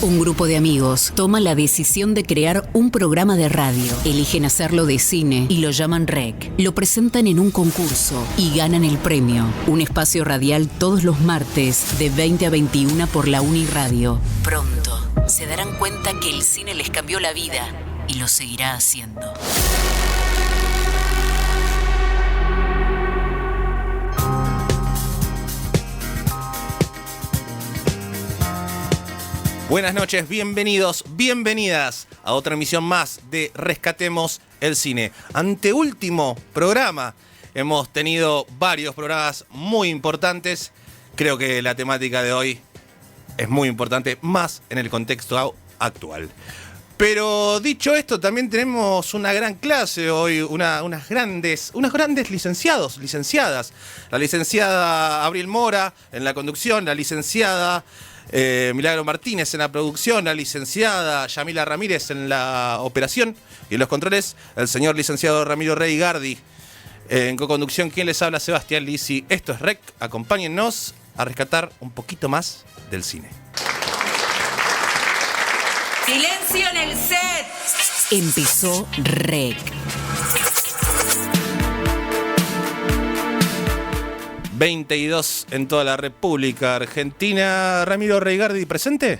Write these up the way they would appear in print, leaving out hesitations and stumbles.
Un grupo de amigos toma la decisión de crear un programa de radio. Eligen hacerlo de cine y lo llaman REC. Lo presentan en un concurso y ganan el premio. Un espacio radial todos los martes de 20 a 21 por la Uniradio. Pronto se darán cuenta que el cine les cambió la vida y lo seguirá haciendo. Buenas noches, bienvenidos, bienvenidas a otra emisión más de Rescatemos el Cine. Anteúltimo programa, hemos tenido varios programas muy importantes. Creo que la temática de hoy es muy importante, más en el contexto actual. Pero dicho esto, también tenemos una gran clase hoy, unos grandes licenciados, licenciadas. La licenciada Abril Mora en la conducción, la licenciada Milagro Martínez en la producción, la licenciada Yamila Ramírez en la operación y en los controles, el señor licenciado Ramiro Reigardi en co-conducción. Quien les habla, Sebastián Lisi. Esto es REC, acompáñennos a rescatar un poquito más del cine. ¡Silencio en el set! Empezó REC. 22 en toda la República Argentina. Ramiro Reigardi, ¿presente?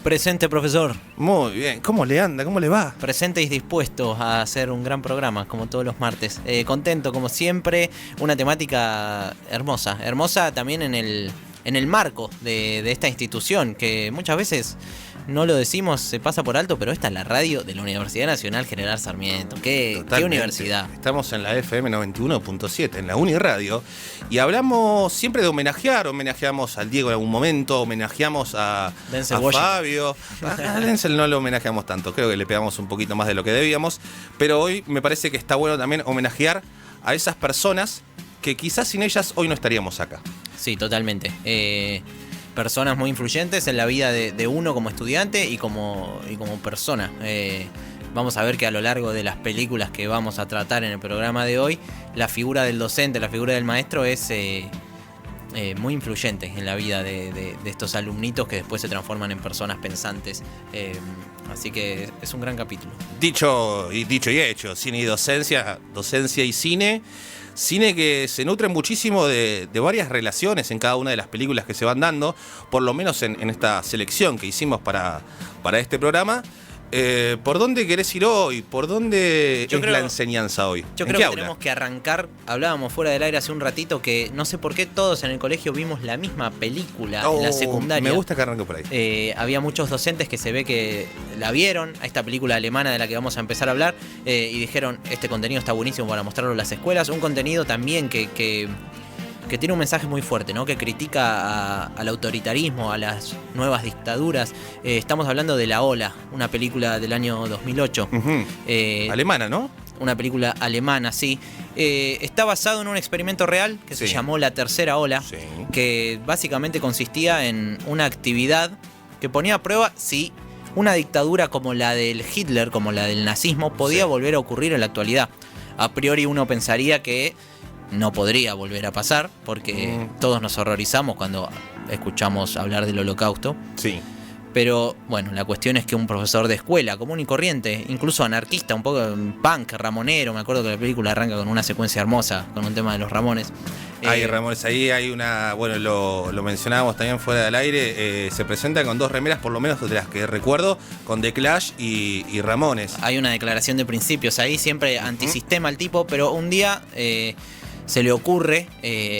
Presente, profesor. Muy bien. ¿Cómo le anda? ¿Cómo le va? Presente y dispuesto a hacer un gran programa, como todos los martes. Contento, como siempre. Una temática hermosa. Hermosa también en el marco de esta institución, que muchas veces no lo decimos, se pasa por alto, pero esta es la radio de la Universidad Nacional General Sarmiento. ¿Qué universidad? Estamos en la FM 91.7, en la Uniradio, y hablamos siempre de homenajeamos al Diego en algún momento, homenajeamos a Fabio. A Denzel no lo homenajeamos tanto, creo que le pegamos un poquito más de lo que debíamos, pero hoy me parece que está bueno también homenajear a esas personas que quizás sin ellas hoy no estaríamos acá. Sí, totalmente. Personas muy influyentes en la vida de uno como estudiante y como persona. Vamos a ver que a lo largo de las películas que vamos a tratar en el programa de hoy, la figura del docente, la figura del maestro es muy influyente en la vida de estos alumnitos que después se transforman en personas pensantes. Así que es un gran capítulo. Dicho y hecho, cine y docencia y cine. Cine que se nutre muchísimo de varias relaciones en cada una de las películas que se van dando, por lo menos en esta selección que hicimos para este programa. ¿Por dónde querés ir hoy? ¿Por dónde la enseñanza hoy? Yo creo que tenemos que arrancar. Hablábamos fuera del aire hace un ratito que no sé por qué todos en el colegio vimos la misma película en la secundaria. Me gusta que arranque por ahí. Había muchos docentes que se ve que la vieron, a esta película alemana de la que vamos a empezar a hablar, y dijeron, este contenido está buenísimo para mostrarlo en las escuelas. Un contenido también que tiene un mensaje muy fuerte, ¿no? Que critica al autoritarismo, a las nuevas dictaduras. Estamos hablando de La Ola, una película del año 2008. Uh-huh. Alemana, ¿no? Una película alemana, sí. Está basado en un experimento real que se llamó La Tercera Ola, que básicamente consistía en una actividad que ponía a prueba si una dictadura como la del Hitler, como la del nazismo, podía volver a ocurrir en la actualidad. A priori uno pensaría que no podría volver a pasar, porque todos nos horrorizamos cuando escuchamos hablar del Holocausto. Sí. Pero, bueno, la cuestión es que un profesor de escuela, común y corriente, incluso anarquista, un poco punk, ramonero, me acuerdo que la película arranca con una secuencia hermosa, con un tema de los Ramones. Hay Ramones, ahí hay una, bueno, lo mencionábamos también fuera del aire, se presenta con dos remeras, por lo menos de las que recuerdo, con The Clash y Ramones. Hay una declaración de principios ahí, siempre antisistema el tipo, pero un día se le ocurre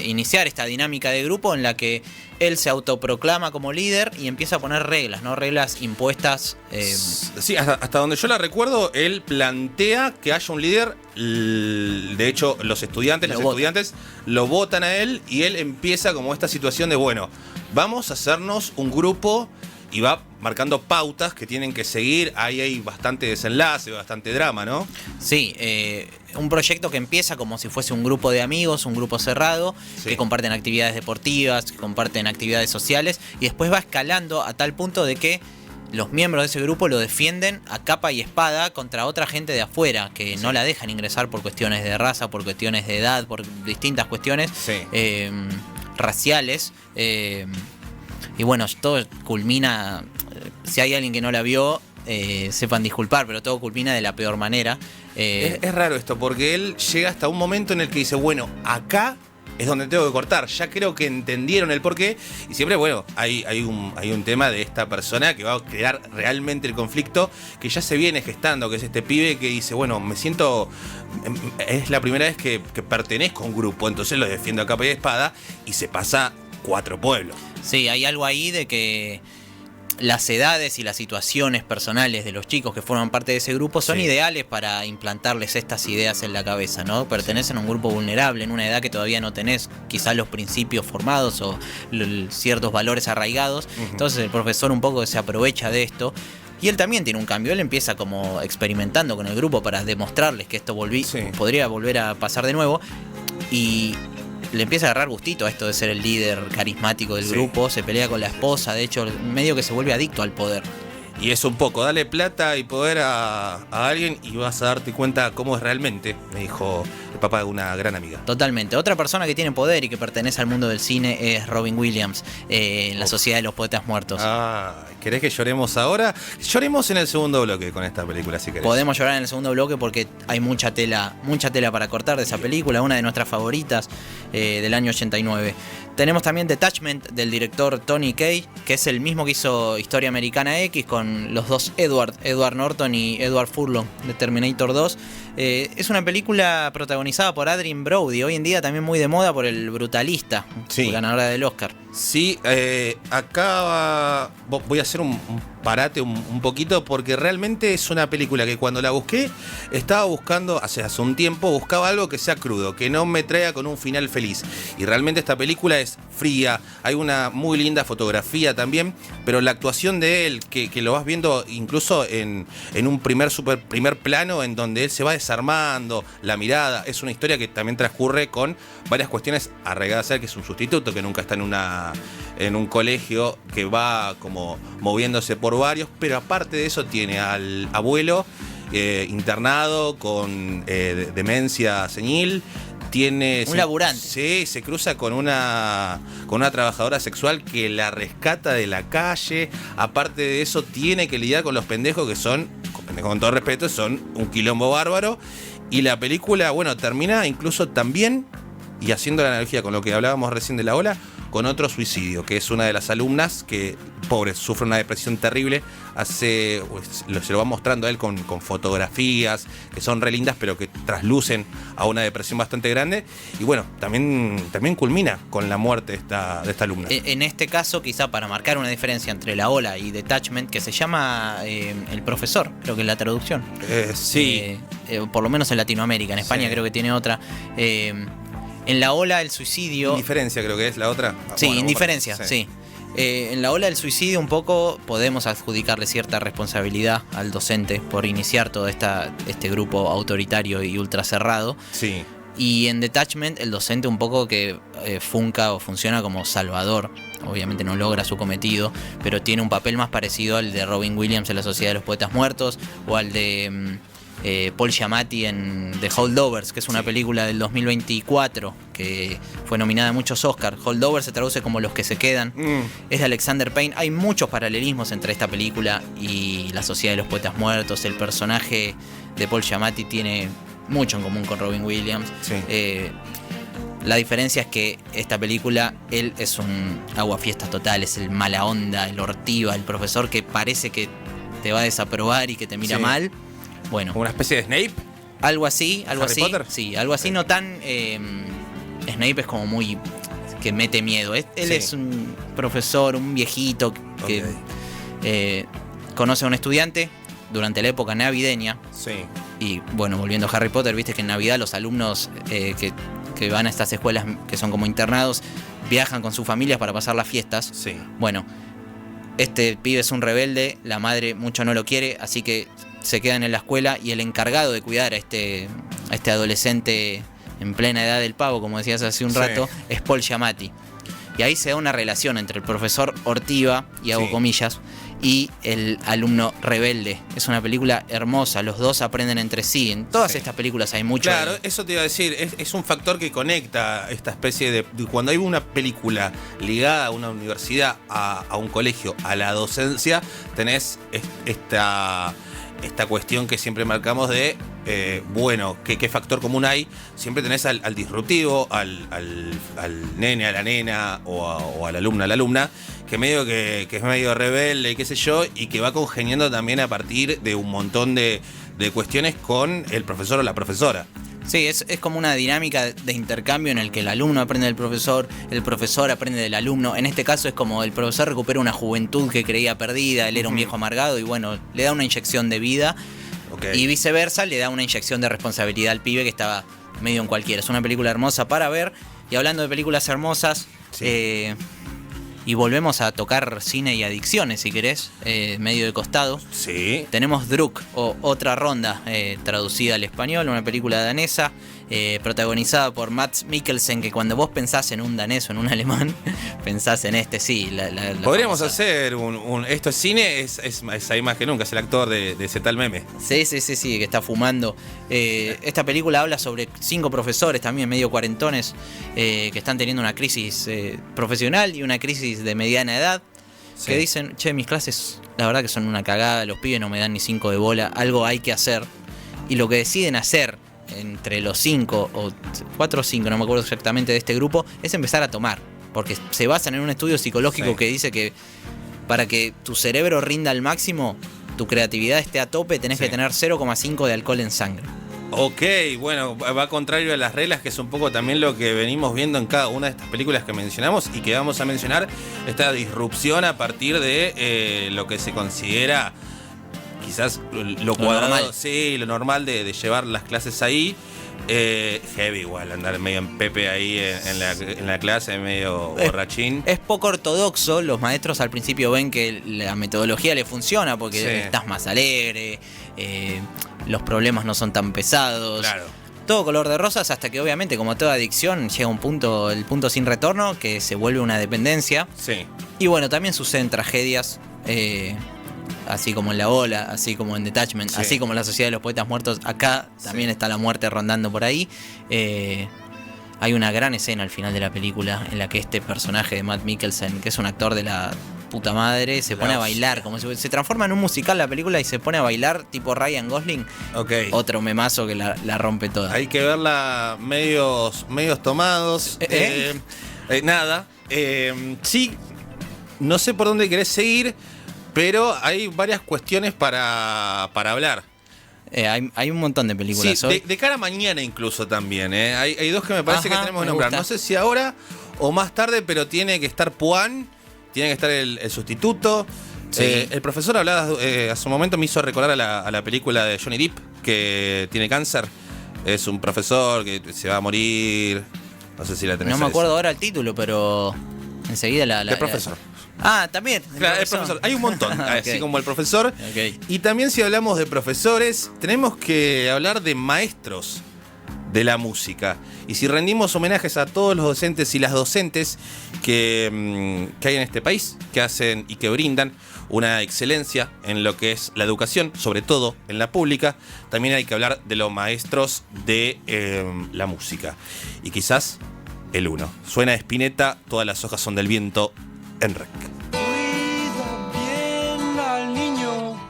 iniciar esta dinámica de grupo en la que él se autoproclama como líder y empieza a poner reglas, ¿no? Reglas impuestas. Sí, hasta donde yo la recuerdo, él plantea que haya un líder. De hecho, los estudiantes lo votan a él y él empieza como esta situación de, bueno, vamos a hacernos un grupo, y va marcando pautas que tienen que seguir. Ahí hay bastante desenlace, bastante drama, ¿no? Sí, un proyecto que empieza como si fuese un grupo de amigos, un grupo cerrado, que comparten actividades deportivas, que comparten actividades sociales, y después va escalando a tal punto de que los miembros de ese grupo lo defienden a capa y espada contra otra gente de afuera, que no la dejan ingresar por cuestiones de raza, por cuestiones de edad, por distintas cuestiones raciales. Y bueno, todo culmina si hay alguien que no la vio, sepan disculpar, pero todo culmina de la peor manera. Es raro esto, porque él llega hasta un momento en el que dice, bueno, acá es donde tengo que cortar. Ya creo que entendieron el porqué. Y siempre, bueno, hay un tema de esta persona que va a crear realmente el conflicto que ya se viene gestando, que es este pibe que dice, bueno, me siento... Es la primera vez que pertenezco a un grupo, entonces lo defiendo a capa y espada y se pasa 4 pueblos. Sí, hay algo ahí de que las edades y las situaciones personales de los chicos que forman parte de ese grupo son ideales para implantarles estas ideas en la cabeza, ¿no? Pertenecen a un grupo vulnerable en una edad que todavía no tenés quizás los principios formados o ciertos valores arraigados. Entonces el profesor un poco se aprovecha de esto. Y él también tiene un cambio, él empieza como experimentando con el grupo para demostrarles que esto podría volver a pasar de nuevo. Y le empieza a agarrar gustito a esto de ser el líder carismático del grupo, se pelea con la esposa, de hecho medio que se vuelve adicto al poder. Y es un poco, dale plata y poder a alguien y vas a darte cuenta cómo es realmente, me dijo el papá de una gran amiga. Totalmente. Otra persona que tiene poder y que pertenece al mundo del cine es Robin Williams, en la Sociedad de los Poetas Muertos. ¿Querés que lloremos ahora? Lloremos en el segundo bloque con esta película, si querés. Podemos llorar en el segundo bloque porque hay mucha tela para cortar de esa película, una de nuestras favoritas del año 89. Tenemos también Detachment del director Tony Kaye, que es el mismo que hizo Historia Americana X con los dos Edward Norton y Edward Furlong de Terminator 2. Es una película protagonizada por Adrien Brody, hoy en día también muy de moda por El Brutalista, ganadora del Oscar. Sí, acá voy a hacer un parate un poquito porque realmente es una película que cuando la busqué estaba buscando, hace un tiempo, buscaba algo que sea crudo, que no me traiga con un final feliz. Y realmente esta película es fría, hay una muy linda fotografía también, pero la actuación de él, que lo vas viendo incluso en un primer plano en donde él se va desarmando, la mirada, es una historia que también transcurre con varias cuestiones arraigadas a él, que es un sustituto, que nunca está en un colegio, que va como moviéndose por varios, pero aparte de eso tiene al abuelo internado con demencia senil. Tiene un laburante. Sí, se cruza con una trabajadora sexual que la rescata de la calle. Aparte de eso, tiene que lidiar con los pendejos que son, con todo respeto, son un quilombo bárbaro. Y la película, bueno, termina incluso también, y haciendo la analogía con lo que hablábamos recién de La Ola, con otro suicidio, que es una de las alumnas que, pobre, sufre una depresión terrible. Se lo va mostrando a él con fotografías que son re lindas, pero que traslucen a una depresión bastante grande. Y bueno, también culmina con la muerte de esta alumna. En este caso, quizá para marcar una diferencia entre La Ola y Detachment, que se llama El Profesor, creo que es la traducción. Sí. Por lo menos en Latinoamérica, en España creo que tiene otra. En La Ola el suicidio... Indiferencia creo que es la otra. Sí, Indiferencia, sí. En La Ola del suicidio un poco podemos adjudicarle cierta responsabilidad al docente por iniciar todo este grupo autoritario y ultra cerrado. Sí. Y en Detachment el docente un poco que funciona como salvador. Obviamente no logra su cometido, pero tiene un papel más parecido al de Robin Williams en La Sociedad de los Poetas Muertos o al de... Paul Giamatti en The Holdovers, que es una película del 2024 que fue nominada a muchos Oscars. Holdovers se traduce como Los que se quedan. Es de Alexander Payne. Hay muchos paralelismos entre esta película y La Sociedad de los Poetas Muertos. El personaje de Paul Giamatti tiene mucho en común con Robin Williams. La diferencia es que esta película, él es un aguafiestas total, es el mala onda, el ortiva, el profesor que parece que te va a desaprobar y que te mira mal. Bueno, ¿una especie de Snape? Algo así, ¿Harry Potter? Sí, algo así, no tan... Snape es como muy... que mete miedo. Él es un profesor, un viejito que conoce a un estudiante durante la época navideña. Sí. Y bueno, volviendo a Harry Potter, viste que en Navidad los alumnos que van a estas escuelas que son como internados viajan con sus familias para pasar las fiestas. Sí. Bueno, este pibe es un rebelde, la madre mucho no lo quiere, así que se quedan en la escuela y el encargado de cuidar a este adolescente en plena edad del pavo, como decías hace un rato, es Paul Giamatti. Y ahí se da una relación entre el profesor Ortiva, y hago comillas, y el alumno rebelde. Es una película hermosa, los dos aprenden entre sí. En todas estas películas hay mucho. Claro, eso te iba a decir, es un factor que conecta esta especie de cuando hay una película ligada a una universidad, a un colegio, a la docencia, tenés esta cuestión que siempre marcamos de, ¿qué factor común hay? Siempre tenés al disruptivo, al nene, a la nena o al alumno, a la alumna, que medio que es medio rebelde y qué sé yo, y que va congeniando también a partir de un montón de cuestiones con el profesor o la profesora. Sí, es como una dinámica de intercambio en el que el alumno aprende del profesor, el profesor aprende del alumno. En este caso es como el profesor recupera una juventud que creía perdida, él era un viejo amargado y bueno, le da una inyección de vida. Okay. Y viceversa, le da una inyección de responsabilidad al pibe que estaba medio en cualquiera. Es una película hermosa para ver. Y hablando de películas hermosas, sí. Y volvemos a tocar cine y adicciones, si querés, medio de costado. Sí. Tenemos Druk, o Otra Ronda, traducida al español, una película danesa, protagonizada por Mads Mikkelsen, que cuando vos pensás en un danés o en un alemán, pensás en sí. Podríamos hacer esto es cine, es ahí más que nunca, es el actor de ese tal meme. Sí, que está fumando. Esta película habla sobre 5 profesores, también medio cuarentones, que están teniendo una crisis profesional y una crisis de mediana edad, sí. Que dicen, mis clases la verdad que son una cagada, los pibes no me dan ni 5 de bola, algo hay que hacer. Y lo que deciden hacer entre los 5 o 4 o 5, no me acuerdo exactamente de este grupo, es empezar a tomar, porque se basan en un estudio psicológico, sí. Que dice que para que tu cerebro rinda al máximo, tu creatividad esté a tope, tenés, sí. Que tener 0,5 de alcohol en sangre. Ok, bueno, va contrario a las reglas, que es un poco también lo que venimos viendo en cada una de estas películas que mencionamos y que vamos a mencionar, esta disrupción a partir de lo que se considera quizás lo cuadrado, normal. Sí, lo normal de llevar las clases ahí. Heavy igual, andar medio en Pepe ahí en la clase, medio borrachín. Es poco ortodoxo, los maestros al principio ven que la metodología le funciona porque sí. Estás más alegre, los problemas no son tan pesados. Claro. Todo color de rosas hasta que obviamente, como toda adicción, llega un punto, el punto sin retorno, que se vuelve una dependencia. Sí. Y bueno, también suceden tragedias, así como en La Ola, así como en Detachment, sí. Así como en La Sociedad de los Poetas Muertos. Acá también, sí. Está la muerte rondando por ahí. Hay una gran escena al final de la película en la que este personaje de Matt Mikkelsen, que es un actor de la puta madre, se pone a bailar, como si se transforma en un musical la película y se pone a bailar tipo Ryan Gosling. Okay. Otro memazo que la rompe toda. Hay que verla medios tomados. Nada. Sí, no sé por dónde querés seguir, pero hay varias cuestiones para hablar. Hay un montón de películas. Sí, de cara a mañana incluso también. Hay dos que me parece que tenemos que nombrar. No sé si ahora o más tarde, pero tiene que estar Puan, tiene que estar el sustituto. Sí. El profesor hablaba hace un momento, me hizo recordar a la película de Johnny Depp, que tiene cáncer. Es un profesor que se va a morir. No sé si la tenés. No me acuerdo ahora el título, pero enseguida El profesor. También. Claro, el profesor. Hay un montón, okay. Así como el profesor. Okay. Y también, si hablamos de profesores, tenemos que hablar de maestros de la música. Y si rendimos homenajes a todos los docentes y las docentes que hay en este país, que hacen y que brindan una excelencia en lo que es la educación, sobre todo en la pública, también hay que hablar de los maestros de la música. Y quizás el uno. Suena Spinetta, Todas las hojas son del viento, en REC. Cuida bien al niño.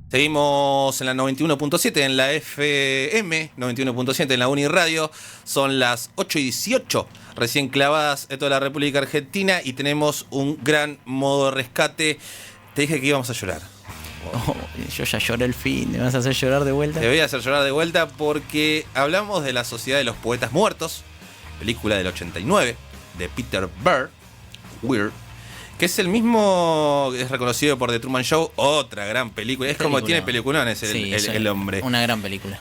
Seguimos en la 91.7, en la FM 91.7, en la Uniradio. Son las 8:18, recién clavadas en toda la República Argentina, y tenemos un gran modo rescate. Te dije que íbamos a llorar. Yo ya lloré el fin, ¿me vas a hacer llorar de vuelta? Te voy a hacer llorar de vuelta porque hablamos de La Sociedad de los Poetas Muertos, película del 89, de Peter Weir, que es el mismo, es reconocido por The Truman Show, otra gran película. Es como tiene peliculones el hombre. Una gran película.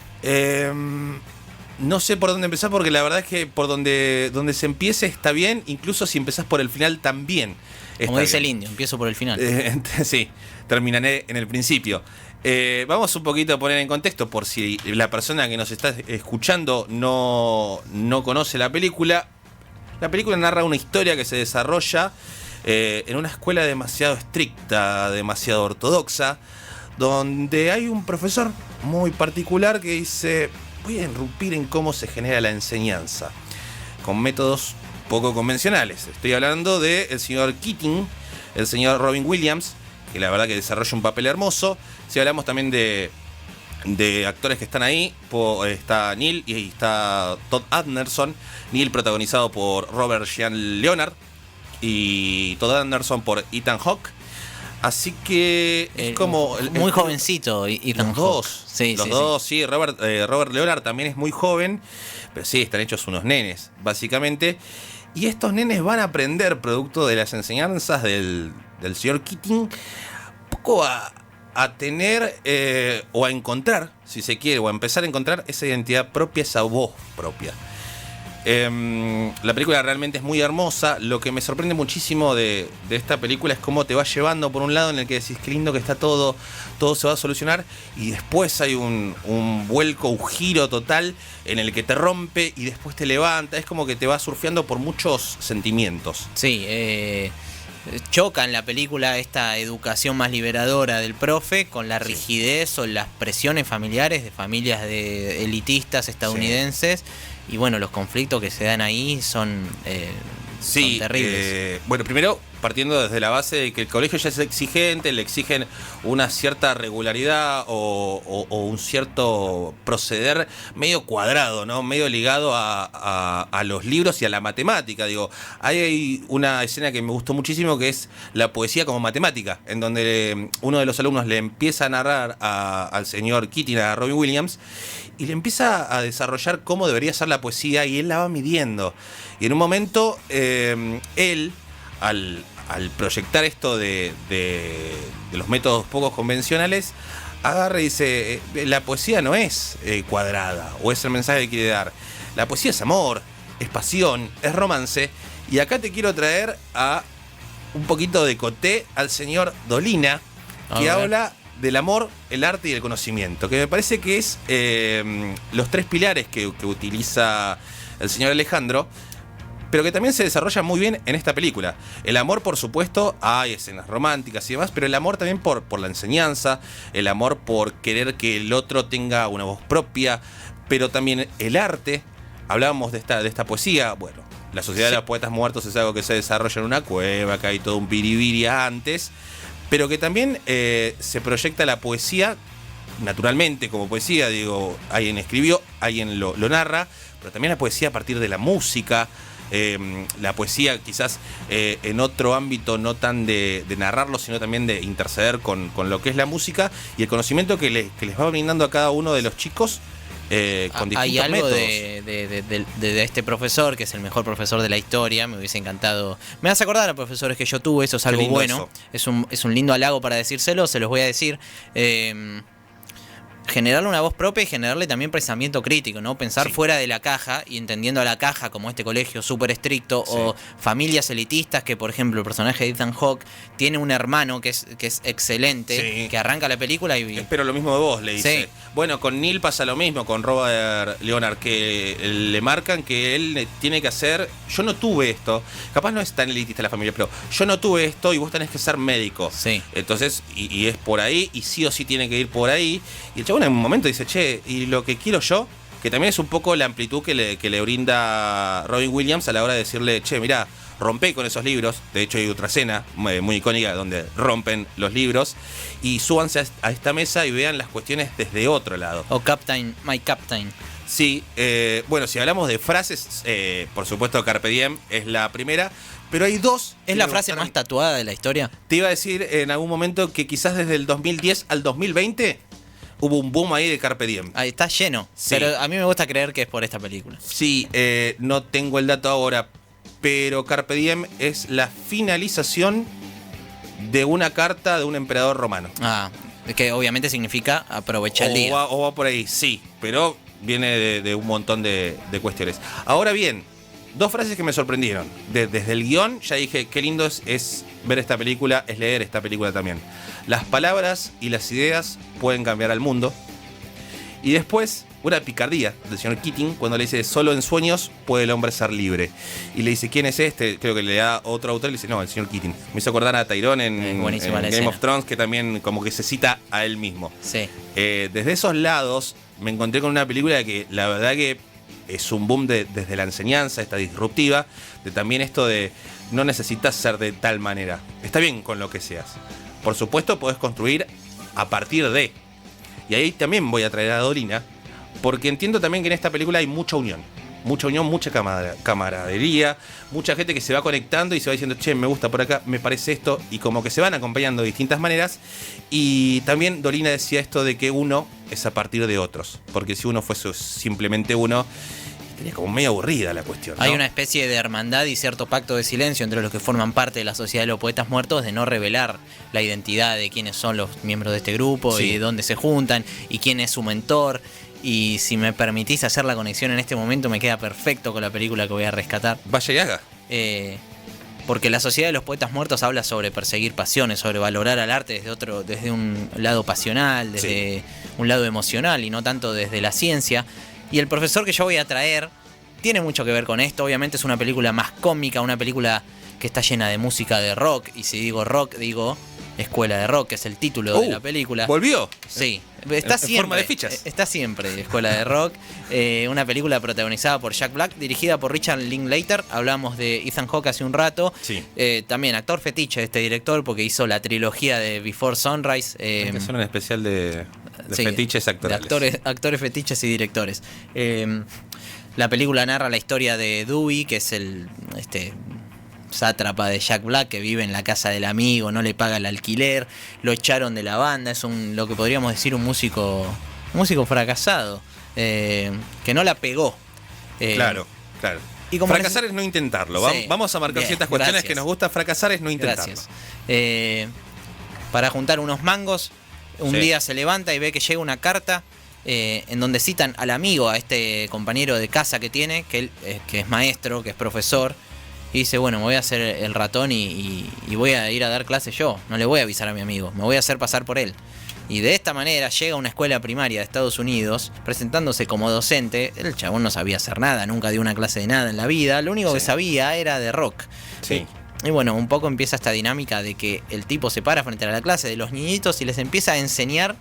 No sé por dónde empezar, porque la verdad es que por donde se empiece está bien, incluso si empezás por el final también. Como dice el indio, empiezo por el final. Sí, terminaré en el principio. Vamos un poquito a poner en contexto, por si la persona que nos está escuchando no conoce la película. La película narra una historia que se desarrolla en una escuela demasiado estricta, demasiado ortodoxa, donde hay un profesor muy particular que dice: voy a irrumpir en cómo se genera la enseñanza, con métodos poco convencionales. Estoy hablando del señor Keating, el señor Robin Williams, que la verdad que desarrolla un papel hermoso. Si hablamos también de actores que están ahí, está Neil y está Todd Anderson. Neil protagonizado por Robert Sean Leonard y Todd Anderson por Ethan Hawke. Así que es como... muy jovencito Ethan los Hawke. dos. Sí, los dos, sí. Robert Leonard también es muy joven, pero sí, están hechos unos nenes, básicamente. Y estos nenes van a aprender, producto de las enseñanzas del señor Keating, un poco a tener o a encontrar, si se quiere, o a empezar a encontrar esa identidad propia, esa voz propia. La película realmente es muy hermosa. Lo que me sorprende muchísimo de esta película es cómo te va llevando por un lado en el que decís: qué lindo que está todo se va a solucionar, y después hay un vuelco, un giro total en el que te rompe y después te levanta. Es como que te va surfeando por muchos sentimientos. Sí, choca en la película esta educación más liberadora del profe con la rigidez o las presiones familiares de familias de elitistas estadounidenses. Y bueno, los conflictos que se dan ahí son terribles. Bueno, primero, partiendo desde la base de que el colegio ya es exigente, le exigen una cierta regularidad o un cierto proceder medio cuadrado, ¿no? Medio ligado a los libros y a la matemática. Digo, hay una escena que me gustó muchísimo, que es la poesía como matemática, en donde uno de los alumnos le empieza a narrar al señor Keating, a Robin Williams, y le empieza a desarrollar cómo debería ser la poesía, y él la va midiendo. Y en un momento, él, al proyectar esto de los métodos poco convencionales, agarra y dice: la poesía no es cuadrada, o es el mensaje que quiere dar. La poesía es amor, es pasión, es romance. Y acá te quiero traer a un poquito de coté al señor Dolina, que habla del amor, el arte y el conocimiento, que me parece que es los tres pilares que utiliza el señor Alejandro, pero que también se desarrolla muy bien en esta película. El amor, por supuesto, hay escenas románticas y demás, pero el amor también por la enseñanza, el amor por querer que el otro tenga una voz propia, pero también el arte. Hablábamos de esta poesía. Bueno, la sociedad de los poetas muertos es algo que se desarrolla en una cueva, que hay todo un biribiri antes, pero que también se proyecta la poesía naturalmente como poesía. Digo, alguien escribió, alguien lo narra, pero también la poesía a partir de la música. La poesía quizás en otro ámbito, no tan de narrarlo, sino también de interceder con lo que es la música y el conocimiento que les va brindando a cada uno de los chicos con distintos hay algo métodos. de este profesor, que es el mejor profesor de la historia. Me hubiese encantado. Me hace acordar a profesores que yo tuve, eso es algo bueno. Es un lindo halago para decírselo, se los voy a decir. Generarle una voz propia y generarle también pensamiento crítico, ¿no? Pensar fuera de la caja y entendiendo a la caja como este colegio súper estricto, o familias elitistas, que por ejemplo el personaje de Ethan Hawke tiene un hermano que es excelente, que arranca la película y... Espero lo mismo de vos, le dice. Bueno, con Neil pasa lo mismo, con Robert Leonard, que le marcan que él tiene que hacer... Yo no tuve esto, capaz no es tan elitista la familia, pero yo no tuve esto y vos tenés que ser médico. Entonces, y es por ahí, y sí o sí tiene que ir por ahí. Y el chabón en un momento dice: che, y lo que quiero yo, que también es un poco la amplitud que le brinda Robin Williams a la hora de decirle: che, mirá, rompé con esos libros. De hecho hay otra escena muy icónica donde rompen los libros, y súbanse a esta mesa y vean las cuestiones desde otro lado. O Captain, my Captain. Sí, bueno, si hablamos de frases, por supuesto Carpe Diem es la primera, pero hay dos. ¿Es la frase más tatuada de la historia? Te iba a decir en algún momento que quizás desde el 2010 al 2020 hubo un boom ahí de Carpe Diem. Ahí está lleno, pero a mí me gusta creer que es por esta película. Sí, no tengo el dato ahora, pero Carpe Diem es la finalización de una carta de un emperador romano. Que obviamente significa aprovechar el día. O va por ahí, sí, pero viene de un montón de cuestiones. Ahora bien, dos frases que me sorprendieron. Desde el guión ya dije: qué lindo es ver esta película, es leer esta película también. Las palabras y las ideas pueden cambiar al mundo. Y después, una picardía del señor Keating cuando le dice: solo en sueños puede el hombre ser libre. Y le dice: ¿quién es este? Creo que le da otro autor y le dice: no, el señor Keating. Me hizo acordar a Tyrone en Game of Thrones, que también como que se cita a él mismo. Sí. Desde esos lados me encontré con una película que la verdad que es un boom desde la enseñanza, esta disruptiva, de también esto de no necesitas ser de tal manera. Está bien con lo que seas. Por supuesto podés construir a partir de. Y ahí también voy a traer a Dolina, porque entiendo también que en esta película hay mucha unión, mucha camaradería, mucha gente que se va conectando y se va diciendo: che, me gusta por acá, me parece esto, y como que se van acompañando de distintas maneras. Y también Dolina decía esto de que uno es a partir de otros, porque si uno fuese simplemente uno, estaría como medio aburrida la cuestión, ¿no? Hay una especie de hermandad y cierto pacto de silencio entre los que forman parte de la Sociedad de los Poetas Muertos, de no revelar la identidad de quiénes son los miembros de este grupo, Sí. y dónde se juntan y quién es su mentor. Y si me permitís hacer la conexión en este momento, me queda perfecto con la película que voy a rescatar. Vaya y haga. Porque la Sociedad de los Poetas Muertos habla sobre perseguir pasiones, sobre valorar al arte desde un lado pasional, desde un lado emocional y no tanto desde la ciencia. Y el profesor que yo voy a traer tiene mucho que ver con esto. Obviamente es una película más cómica, una película que está llena de música de rock. Y si digo rock, digo Escuela de Rock, que es el título de la película. ¿Volvió? Sí, está en siempre. forma de fichas. Está siempre Escuela de Rock. Una película protagonizada por Jack Black, dirigida por Richard Linklater. Hablamos de Ethan Hawke hace un rato. Sí. También actor fetiche de este director, porque hizo la trilogía de Before Sunrise. Que son un especial de Sí, fetiches actorales. de actores fetiches y directores. La película narra la historia de Dewey, que es el sátrapa de Jack Black, que vive en la casa del amigo, no le paga el alquiler, lo echaron de la banda, es lo que podríamos decir un músico fracasado, que no la pegó. Claro. Y como fracasar es no intentarlo. Sí. Vamos a marcar Bien, ciertas cuestiones gracias. que nos gusta. Fracasar es no intentarlo. Gracias. Para juntar unos mangos, un Sí. día se levanta y ve que llega una carta en donde citan al amigo, a este compañero de casa que tiene, que es maestro, que es profesor, y dice: bueno, me voy a hacer el ratón y voy a ir a dar clases yo, no le voy a avisar a mi amigo, me voy a hacer pasar por él. Y de esta manera llega a una escuela primaria de Estados Unidos, presentándose como docente. El chabón no sabía hacer nada, nunca dio una clase de nada en la vida, lo único que sabía era de rock. Sí. Y bueno, un poco empieza esta dinámica de que el tipo se para frente a la clase de los niñitos y les empieza a enseñar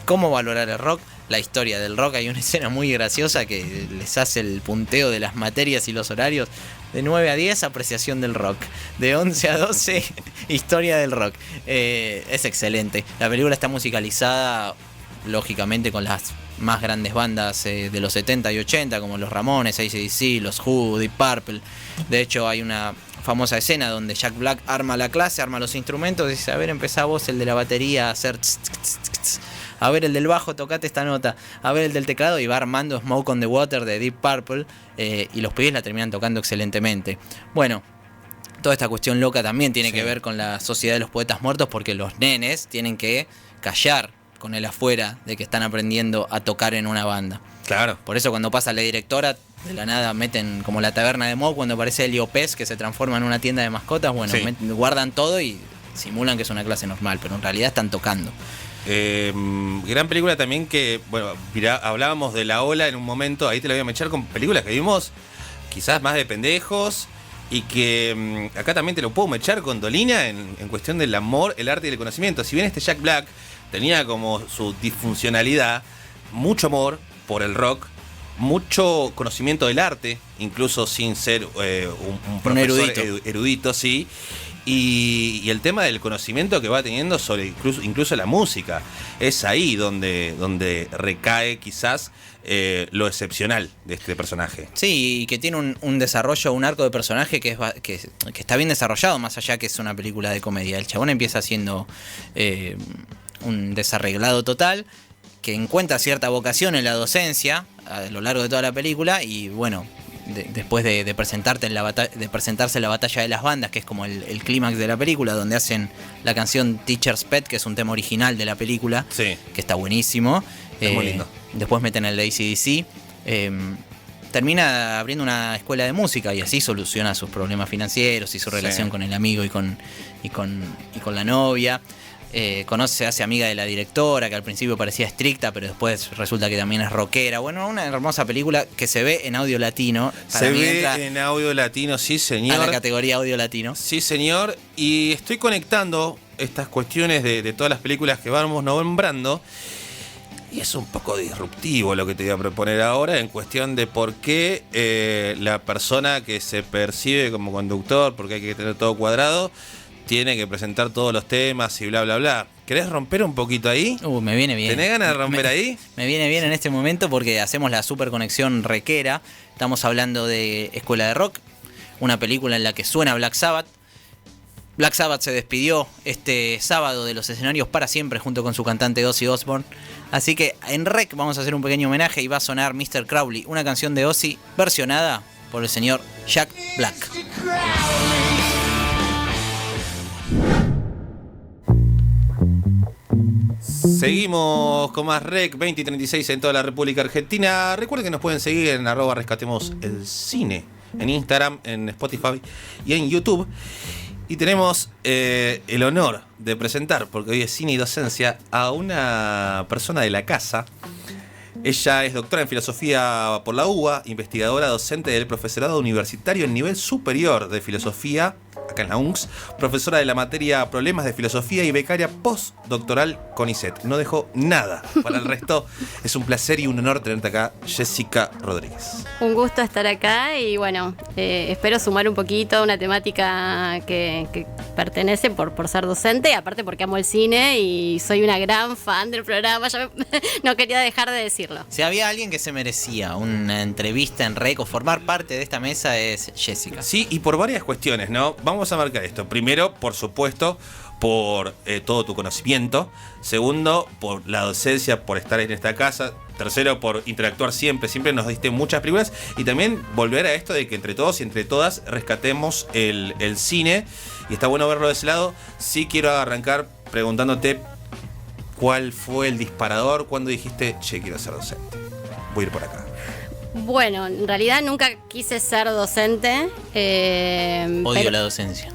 cómo valorar el rock, la historia del rock. Hay una escena muy graciosa que les hace el punteo de las materias y los horarios. De 9 a 10, apreciación del rock. De 11 a 12, historia del rock. Es excelente. La película está musicalizada, lógicamente, con las más grandes bandas de los 70 y 80, como los Ramones, AC/DC, los Who, Deep Purple. De hecho, hay una famosa escena donde Jack Black arma la clase, arma los instrumentos, y dice: a ver, empezá vos, el de la batería, a hacer tss, tss, tss, tss. A ver, el del bajo, tocate esta nota. A ver, el del teclado, y va armando Smoke on the Water de Deep Purple, y los pibes la terminan tocando excelentemente. Bueno, toda esta cuestión loca también tiene que ver con la Sociedad de los Poetas Muertos, porque los nenes tienen que callar con el afuera de que están aprendiendo a tocar en una banda. Claro. Por eso cuando pasa la directora, de la nada meten como la taberna de Moe, cuando aparece Helio Pez, que se transforma en una tienda de mascotas. Bueno, Sí. guardan todo y simulan que es una clase normal, pero en realidad están tocando. Gran película también que, bueno, mirá, hablábamos de La Ola en un momento, ahí te la voy a mechar con películas que vimos quizás más de pendejos y que acá también te lo puedo mechar con Dolina en cuestión del amor, el arte y el conocimiento. Si bien este Jack Black tenía como su disfuncionalidad, mucho amor por el rock, mucho conocimiento del arte, incluso sin ser un profesor erudito, sí. Y el tema del conocimiento que va teniendo sobre incluso la música. Es ahí donde recae quizás lo excepcional de este personaje. Sí, y que tiene un desarrollo, un arco de personaje que está bien desarrollado, más allá que es una película de comedia. El chabón empieza siendo un desarreglado total, que encuentra cierta vocación en la docencia a lo largo de toda la película, y bueno, después de presentarse en la batalla de las bandas, que es como el clímax de la película, donde hacen la canción Teacher's Pet, que es un tema original de la película, Sí. que está buenísimo. Es muy lindo. Después meten el de AC/DC. Termina abriendo una escuela de música y así soluciona sus problemas financieros y su relación con el amigo y con la novia. se hace amiga de la directora, que al principio parecía estricta, pero después resulta que también es rockera. Bueno, una hermosa película que se ve en audio latino. Se ve en audio latino, sí señor. A la categoría audio latino. Sí señor, y estoy conectando estas cuestiones de todas las películas que vamos nombrando. Y es un poco disruptivo lo que te voy a proponer ahora en cuestión de por qué la persona que se percibe como conductor, porque hay que tener todo cuadrado, tiene que presentar todos los temas y bla, bla, bla. ¿Querés romper un poquito ahí? Me viene bien. ¿Tenés ganas de romper ahí? Me viene bien en este momento porque hacemos la super conexión requera. Estamos hablando de Escuela de Rock, una película en la que suena Black Sabbath. Black Sabbath se despidió este sábado de los escenarios para siempre junto con su cantante Ozzy Osbourne. Así que en Rec vamos a hacer un pequeño homenaje y va a sonar Mr. Crowley, una canción de Ozzy versionada por el señor Jack Black. Seguimos con más Rec 20 y 36 en toda la República Argentina. Recuerden que nos pueden seguir en @rescatemoselcine, en Instagram, en Spotify y en YouTube. Y tenemos el honor de presentar, porque hoy es cine y docencia, a una persona de la casa. Ella es doctora en filosofía por la UBA, investigadora docente del profesorado universitario en nivel superior de filosofía, acá en la UNCS, profesora de la materia Problemas de Filosofía y becaria postdoctoral CONICET. No dejó nada para el resto. Es un placer y un honor tenerte acá, Jessica Rodríguez. Un gusto estar acá y bueno, espero sumar un poquito a una temática que pertenece por ser docente, y aparte porque amo el cine y soy una gran fan del programa. No quería dejar de decirlo. Si había alguien que se merecía una entrevista en Rec o formar parte de esta mesa es Jessica. Sí, y por varias cuestiones, ¿no? Vamos a marcar esto. Primero, por supuesto, por todo tu conocimiento. Segundo, por la docencia, por estar en esta casa. Tercero, por interactuar siempre. Siempre nos diste muchas películas. Y también volver a esto de que entre todos y entre todas rescatemos el cine. Y está bueno verlo de ese lado. Sí quiero arrancar preguntándote cuál fue el disparador cuando dijiste, che, quiero ser docente. Voy a ir por acá. Bueno, en realidad nunca quise ser docente. Odio la docencia.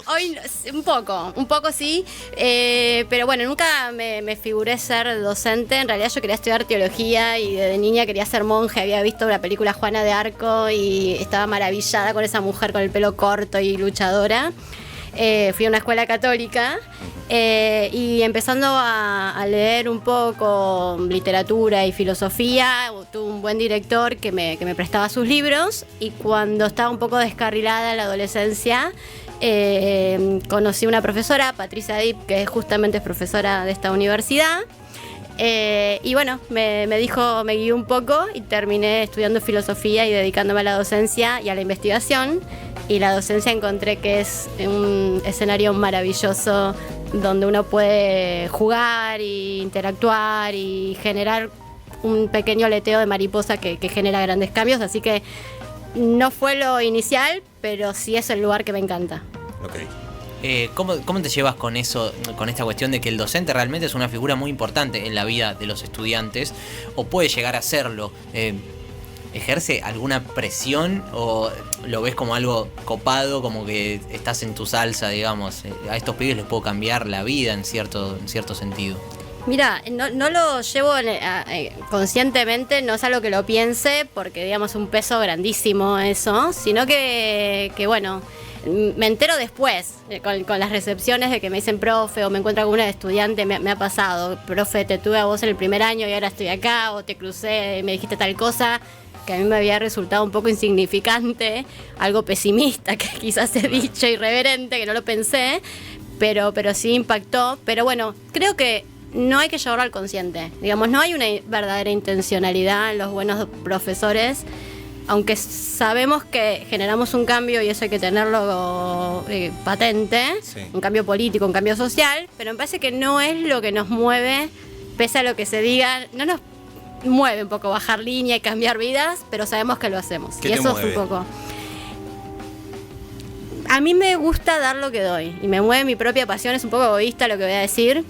Hoy un poco sí. Pero bueno, nunca me figuré ser docente. En realidad yo quería estudiar teología y desde niña quería ser monje. Había visto la película Juana de Arco y estaba maravillada con esa mujer con el pelo corto y luchadora. Fui a una escuela católica y empezando a leer un poco literatura y filosofía, tuve un buen director que me prestaba sus libros, y cuando estaba un poco descarrilada en la adolescencia conocí una profesora, Patricia Dip, que justamente es profesora de esta universidad. Y bueno, me guió un poco y terminé estudiando filosofía y dedicándome a la docencia y a la investigación. Y la docencia encontré que es un escenario maravilloso donde uno puede jugar e interactuar y generar un pequeño aleteo de mariposa que genera grandes cambios. Así que no fue lo inicial, pero sí es el lugar que me encanta. Ok. ¿Cómo te llevas con eso, con esta cuestión de que el docente realmente es una figura muy importante en la vida de los estudiantes, o puede llegar a serlo? ¿Ejerce alguna presión o lo ves como algo copado, como que estás en tu salsa, digamos? A estos pibes les puedo cambiar la vida en cierto sentido. Mira, no lo llevo conscientemente, no es algo que lo piense, porque digamos un peso grandísimo eso, sino que bueno, me entero después, con las recepciones de que me dicen profe, o me encuentro con una estudiante, me ha pasado, profe, te tuve a vos en el primer año y ahora estoy acá, o te crucé y me dijiste tal cosa que a mí me había resultado un poco insignificante, algo pesimista que quizás he dicho, irreverente, que no lo pensé, pero sí impactó. Pero bueno, creo que no hay que llevarlo al consciente, digamos, no hay una verdadera intencionalidad en los buenos profesores, aunque sabemos que generamos un cambio y eso hay que tenerlo patente, sí. Un cambio político, un cambio social, pero me parece que no es lo que nos mueve, pese a lo que se diga, no nos mueve un poco bajar línea y cambiar vidas, pero sabemos que lo hacemos. ¿Qué y te eso mueve? es un poco. A mí me gusta dar lo que doy y me mueve mi propia pasión, es un poco egoísta lo que voy a decir,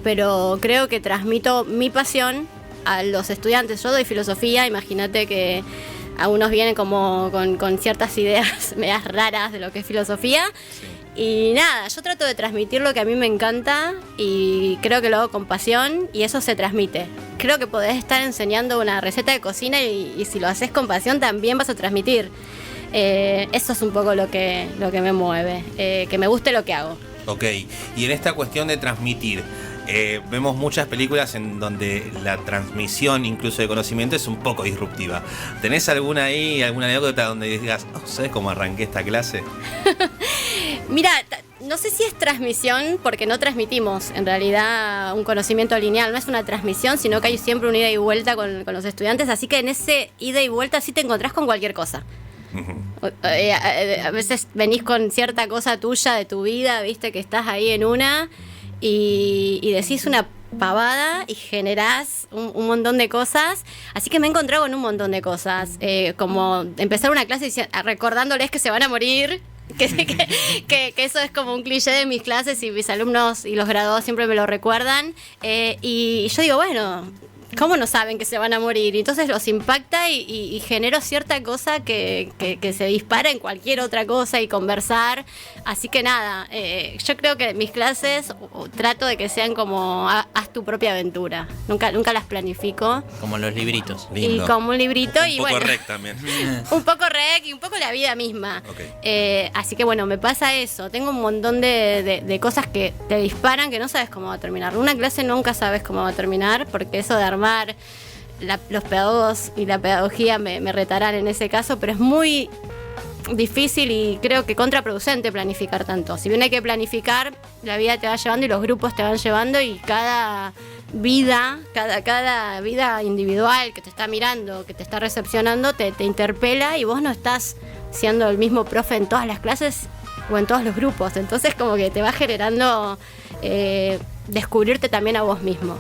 pero creo que transmito mi pasión a los estudiantes. Yo doy filosofía, imagínate que algunos vienen como con ciertas ideas medias raras de lo que es filosofía. Sí. Y nada, yo trato de transmitir lo que a mí me encanta y creo que lo hago con pasión y eso se transmite. Creo que podés estar enseñando una receta de cocina y si lo haces con pasión también vas a transmitir. Eso es un poco lo que me mueve, que me guste lo que hago. Ok, y en esta cuestión de transmitir, vemos muchas películas en donde la transmisión incluso de conocimiento es un poco disruptiva. ¿Tenés alguna anécdota donde digas, ¿sabes cómo arranqué esta clase? Mira, no sé si es transmisión, porque no transmitimos en realidad un conocimiento lineal, no es una transmisión, sino que hay siempre un ida y vuelta con los estudiantes, así que en ese ida y vuelta sí te encontrás con cualquier cosa. A veces venís con cierta cosa tuya de tu vida, viste que estás ahí en una y decís una pavada y generás un montón de cosas. Así que me he encontrado con un montón de cosas, como empezar una clase recordándoles que se van a morir. Que eso es como un cliché de mis clases y mis alumnos y los graduados siempre me lo recuerdan. Y yo digo, bueno, ¿cómo no saben que se van a morir? Entonces los impacta y genero cierta cosa que se dispara en cualquier otra cosa y conversar. Así que nada, yo creo que mis clases trato de que sean como haz tu propia aventura. Nunca las planifico. Como los libritos. Lindo. Y como un librito. Un poco rec también. Un poco rec y un poco la vida misma. Okay. Así que bueno, me pasa eso. Tengo un montón de cosas que te disparan que no sabes cómo va a terminar. Una clase nunca sabes cómo va a terminar porque eso de armar, los pedagogos y la pedagogía me retarán en ese caso, pero es muy difícil y creo que contraproducente planificar tanto. Si bien hay que planificar, la vida te va llevando y los grupos te van llevando y cada vida individual que te está mirando, que te está recepcionando, te interpela y vos no estás siendo el mismo profe en todas las clases o en todos los grupos. Entonces como que te va generando descubrirte también a vos mismo.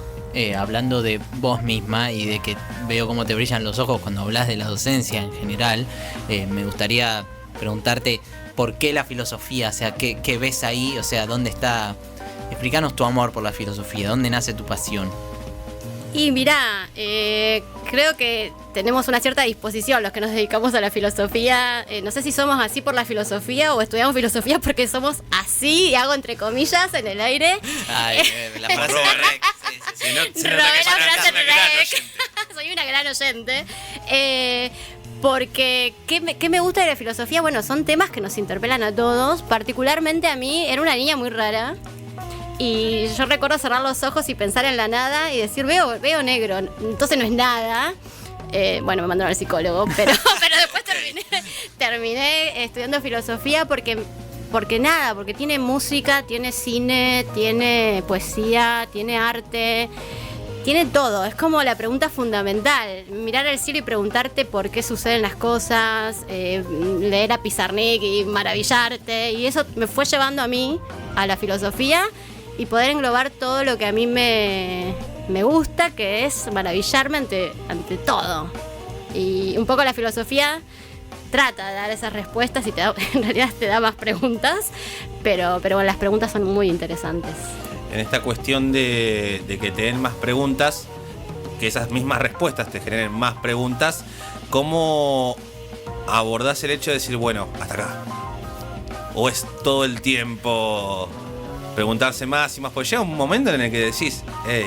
Hablando de vos misma y de que veo cómo te brillan los ojos cuando hablas de la docencia en general, me gustaría preguntarte por qué la filosofía, o sea, qué ves ahí, o sea, dónde está. Explícanos tu amor por la filosofía, dónde nace tu pasión. Y mirá, creo que tenemos una cierta disposición los que nos dedicamos a la filosofía. No sé si somos así por la filosofía o estudiamos filosofía porque somos así, y hago entre comillas en el aire. Ay, la frase de Rec. Robé la frase de Rec. Soy una gran oyente. Porque, ¿qué me gusta de la filosofía? Bueno, son temas que nos interpelan a todos. Particularmente a mí, era una niña muy rara. Y yo recuerdo cerrar los ojos y pensar en la nada y decir, veo negro, entonces no es nada. Bueno, me mandaron al psicólogo, pero después terminé estudiando filosofía porque tiene música, tiene cine, tiene poesía, tiene arte, tiene todo. Es como la pregunta fundamental, mirar al cielo y preguntarte por qué suceden las cosas, leer a Pizarnik y maravillarte, y eso me fue llevando a mí a la filosofía y poder englobar todo lo que a mí me gusta, que es maravillarme ante todo. Y un poco la filosofía trata de dar esas respuestas y en realidad te da más preguntas, pero bueno, las preguntas son muy interesantes. En esta cuestión de que te den más preguntas, que esas mismas respuestas te generen más preguntas, ¿cómo abordás el hecho de decir, bueno, hasta acá? ¿O es todo el tiempo preguntarse más y más? Porque llega un momento en el que decís, hey,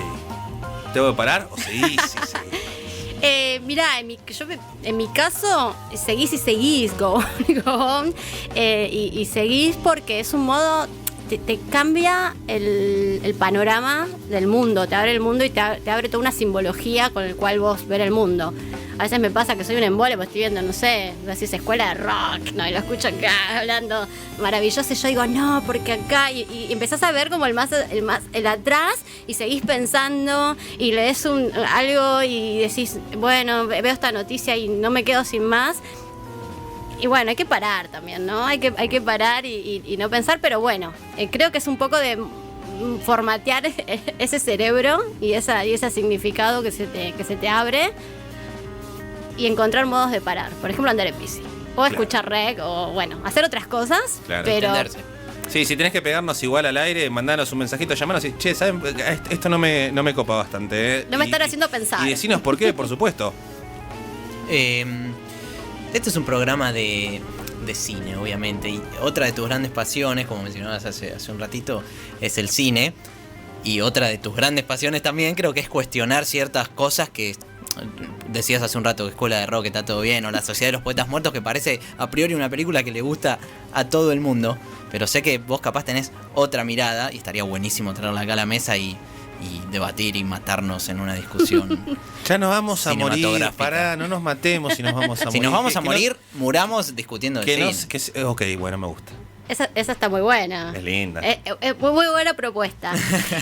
¿tengo que parar o seguís y seguís? Mirá, en mi caso, seguís y seguís, go on, y seguís porque es un modo, te cambia el panorama del mundo, te abre el mundo y te abre toda una simbología con el cual vos ver el mundo. A veces me pasa que soy un embole, pues estoy viendo, no sé, decís escuela de rock, ¿no? Y lo escucho acá hablando maravilloso y yo digo, no, porque acá, y empezás a ver como el atrás y seguís pensando y lees algo y decís, bueno, veo esta noticia y no me quedo sin más. Y bueno, hay que parar también, ¿no? Hay que parar y no pensar, pero bueno, creo que es un poco de formatear ese cerebro y ese significado que se te abre. Y encontrar modos de parar. Por ejemplo, andar en bici. O escuchar rec, o bueno, hacer otras cosas. Claro. Pero Entenderse. Sí, si tenés que pegarnos igual al aire, mandanos un mensajito, llamanos y, che, ¿saben? Esto no me copa bastante. no me están haciendo pensar. Y decinos por qué, por supuesto. Este es un programa de de cine, obviamente. Y otra de tus grandes pasiones, como mencionabas hace un ratito, es el cine. Y otra de tus grandes pasiones también creo que es cuestionar ciertas cosas que decías hace un rato, que Escuela de Rock está todo bien, o La Sociedad de los Poetas Muertos, que parece a priori una película que le gusta a todo el mundo, pero sé que vos capaz tenés otra mirada y estaría buenísimo traerla acá a la mesa y debatir y matarnos en una discusión. Ya nos vamos a morir, cinematográfica. pará, no nos matemos si nos vamos a morir. Si nos vamos a morir, muramos discutiendo de cine. Ok, bueno, me gusta. Esa está muy buena. Es linda. Muy buena propuesta.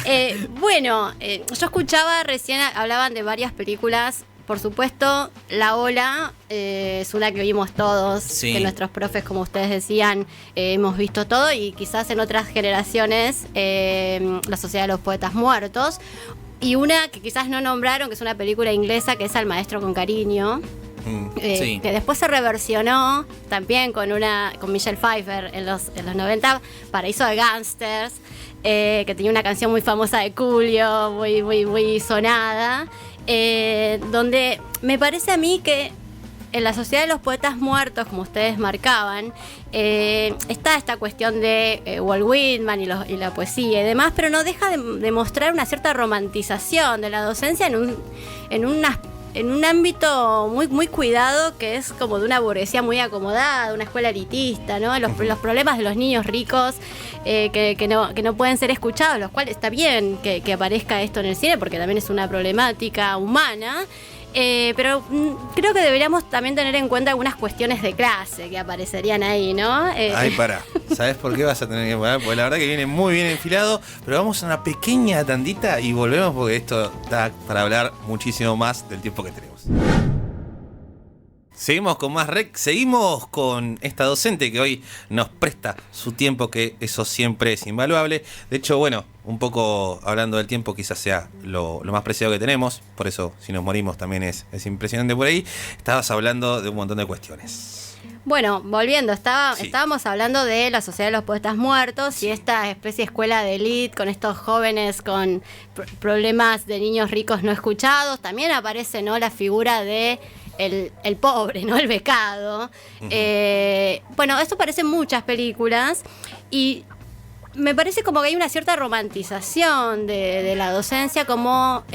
Yo escuchaba recién, hablaban de varias películas. Por supuesto, La Ola es una que vimos todos, Sí. que nuestros profes, como ustedes decían, hemos visto todo, y quizás en otras generaciones La Sociedad de los Poetas Muertos. Y una que quizás no nombraron, que es una película inglesa, que es Al Maestro con Cariño. Sí. Que después se reversionó también con Michelle Pfeiffer en los 90, Paraíso de Gangsters, que tenía una canción muy famosa de Coolio, muy sonada, donde me parece a mí que en La Sociedad de los Poetas Muertos, como ustedes marcaban, está esta cuestión de Walt Whitman y la poesía y demás, pero no deja de mostrar una cierta romantización de la docencia en un ámbito muy cuidado, que es como de una burguesía muy acomodada, una escuela elitista, ¿no? Los problemas de los niños ricos que no pueden ser escuchados, los cuales está bien que aparezca esto en el cine, porque también es una problemática humana. Pero creo que deberíamos también tener en cuenta algunas cuestiones de clase que aparecerían ahí, ¿no? Ay, pará. ¿Sabes por qué vas a tener que parar? Porque la verdad que viene muy bien enfilado, pero vamos a una pequeña tandita y volvemos porque esto da para hablar muchísimo más del tiempo que tenemos. Seguimos con más rec, seguimos con esta docente que hoy nos presta su tiempo, que eso siempre es invaluable. De hecho, bueno, un poco hablando del tiempo, quizás sea lo más preciado que tenemos, por eso si nos morimos también es impresionante por ahí. Estabas hablando de un montón de cuestiones. Bueno, volviendo, Sí. estábamos hablando de La Sociedad de los Poetas Muertos y esta especie de escuela de élite con estos jóvenes con problemas de niños ricos no escuchados. También aparece, ¿no?, la figura de el pobre, ¿no?, el becado. Esto aparece en muchas películas y me parece como que hay una cierta romantización de la docencia como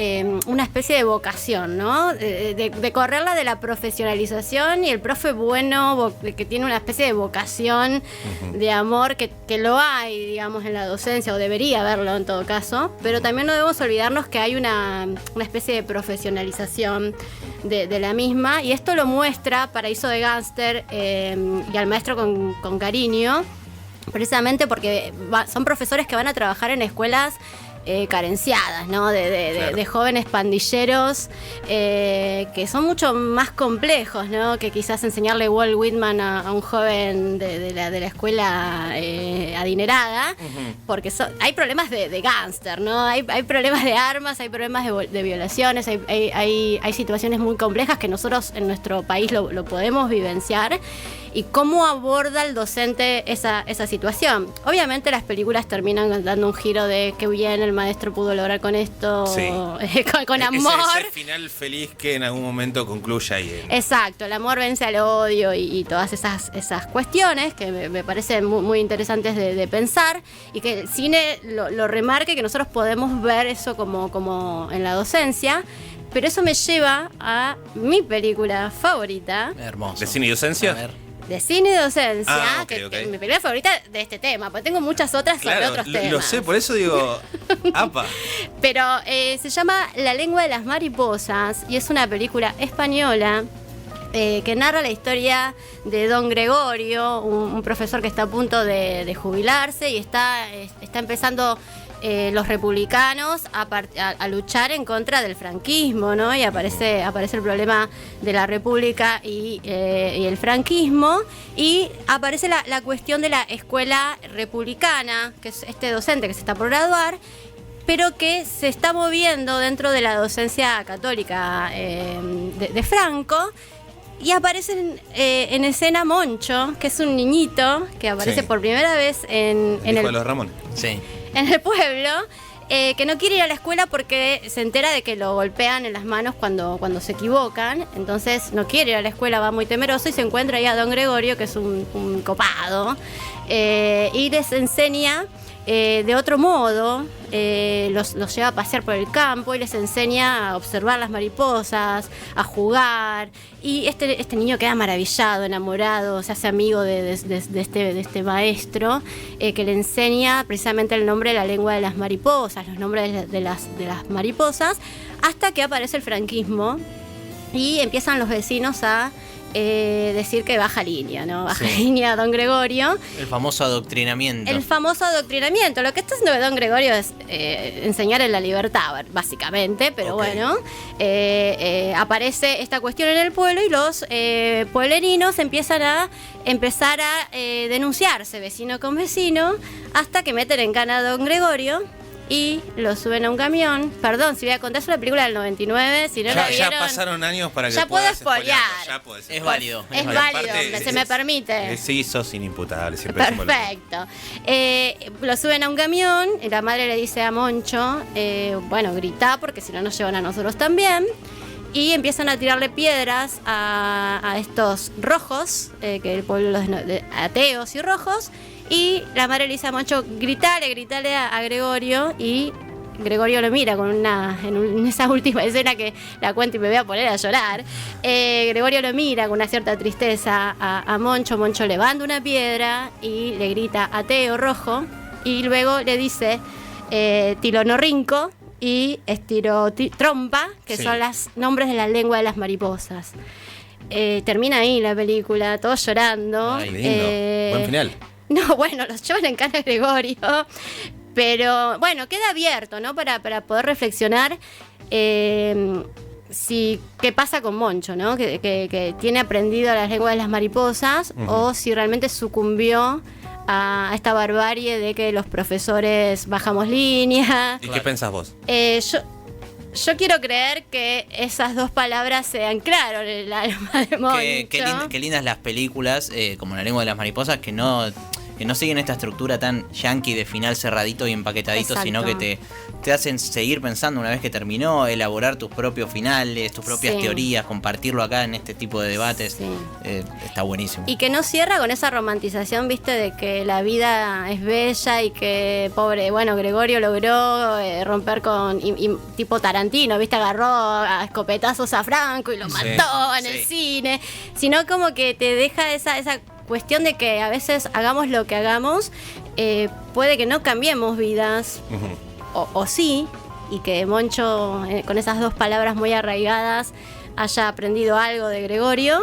una especie de vocación, ¿no? De correrla de la profesionalización, y el profe bueno que tiene una especie de vocación de amor que lo hay, digamos, en la docencia, o debería haberlo en todo caso, pero también no debemos olvidarnos que hay una especie de profesionalización de la misma, y esto lo muestra Paraíso de Gánster y Al Maestro con Cariño, precisamente porque son profesores que van a trabajar en escuelas carenciadas, ¿no? De jóvenes pandilleros que son mucho más complejos, ¿no?, que quizás enseñarle Walt Whitman a un joven de la escuela adinerada, porque hay problemas de gángster, ¿no? Hay problemas de armas, hay problemas de violaciones, hay situaciones muy complejas que nosotros en nuestro país lo podemos vivenciar. Y cómo aborda el docente esa situación. Obviamente las películas terminan dando un giro de qué bien el maestro pudo lograr con esto, Sí. con amor. Ese final feliz que en algún momento concluya ahí. Exacto, el amor vence al odio y todas esas cuestiones que me parecen muy interesantes de pensar, y que el cine lo remarque, que nosotros podemos ver eso como en la docencia. Pero eso me lleva a mi película favorita. Hermoso. ¿De cine y docencia? A ver. De cine y docencia, Ah, ok, que ok. es mi película favorita de este tema, porque tengo muchas otras sobre Claro, otros temas. lo sé, por eso digo, apa. Pero se llama La lengua de las mariposas y es una película española que narra la historia de don Gregorio, un profesor que está a punto de jubilarse y está empezando los republicanos a luchar en contra del franquismo, ¿no? Y aparece el problema de la república y el franquismo, y aparece la cuestión de la escuela republicana, que es este docente que se está por graduar, pero que se está moviendo dentro de la docencia católica de Franco. Y aparece en escena Moncho, que es un niñito que aparece Sí. por primera vez en El hijo de los Ramones. Sí. el pueblo, que no quiere ir a la escuela porque se entera de que lo golpean en las manos cuando se equivocan. Entonces no quiere ir a la escuela, va muy temeroso y se encuentra ahí a don Gregorio, que es un copado, y les enseña de otro modo, los lleva a pasear por el campo y les enseña a observar las mariposas, a jugar. Y este niño queda maravillado, enamorado, se hace amigo de este maestro que le enseña precisamente el nombre de la lengua de las mariposas, los nombres de las mariposas, hasta que aparece el franquismo y empiezan los vecinos a decir que baja línea, ¿no? Baja línea don Gregorio. El famoso adoctrinamiento. Lo que está haciendo don Gregorio es enseñar en la libertad, básicamente, pero bueno, aparece esta cuestión en el pueblo y los pueblerinos empezar a denunciarse vecino con vecino, hasta que meten en cana a don Gregorio y lo suben a un camión. Perdón, si voy a contar, es una película del 99, si no la vieron... Ya pasaron años para que ya puedo spoilear. Es válido. Es válido, se me permite. Sí, sos inimputable, siempre. Perfecto. Lo suben a un camión y la madre le dice a Moncho, grita porque si no nos llevan a nosotros también. Y empiezan a tirarle piedras a estos rojos, que el pueblo de ateos y rojos. Y la madre le dice a Moncho, gritale a Gregorio. Y Gregorio lo mira en esa última escena que la cuento y me voy a poner a llorar. Gregorio lo mira con una cierta tristeza a Moncho. Moncho levanta una piedra y le grita ateo rojo. Y luego le dice tilonorrinco y trompa, que son los nombres de la lengua de las mariposas. Termina ahí la película, todos llorando. Ay, lindo. Buen final. No, bueno, los llevan en cana a Gregorio, pero bueno, queda abierto, ¿no? Para poder reflexionar qué pasa con Moncho, ¿no? Que tiene aprendido las lenguas de las mariposas, o si realmente sucumbió a esta barbarie de que los profesores bajamos línea. ¿Y qué pensás vos? Yo quiero creer que esas dos palabras sean claras en el alma de Moncho. Qué lindas las películas, como La lengua de las mariposas, que no siguen esta estructura tan yankee de final cerradito y empaquetadito. Exacto. Sino que te hacen seguir pensando una vez que terminó, elaborar tus propios finales, tus propias teorías, compartirlo acá en este tipo de debates. Sí. Está buenísimo. Y que no cierra con esa romantización, viste, de que la vida es bella y que Gregorio logró romper con y tipo Tarantino, viste, agarró a escopetazos a Franco y lo mató en el cine, sino como que te deja esa cuestión de que a veces hagamos lo que hagamos, puede que no cambiemos vidas, o sí, y que Moncho, con esas dos palabras muy arraigadas, haya aprendido algo de Gregorio,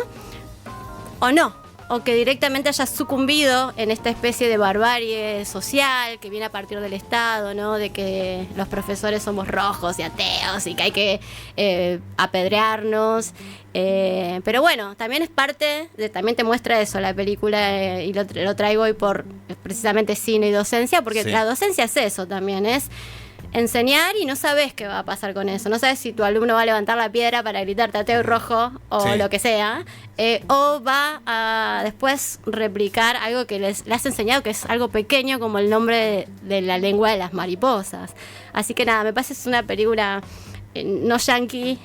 o no, o que directamente haya sucumbido en esta especie de barbarie social que viene a partir del Estado, ¿no? De que los profesores somos rojos y ateos y que hay que apedrearnos. Pero bueno, también es parte, también te muestra eso la película, y lo traigo hoy por precisamente cine y docencia, porque la docencia es eso también, es enseñar y no sabes qué va a pasar con eso. No sabes si tu alumno va a levantar la piedra para gritarte ateo rojo o lo que sea, o va a después replicar algo que le has enseñado, que es algo pequeño como el nombre de la lengua de las mariposas. Así que nada, me parece que es una película no yankee,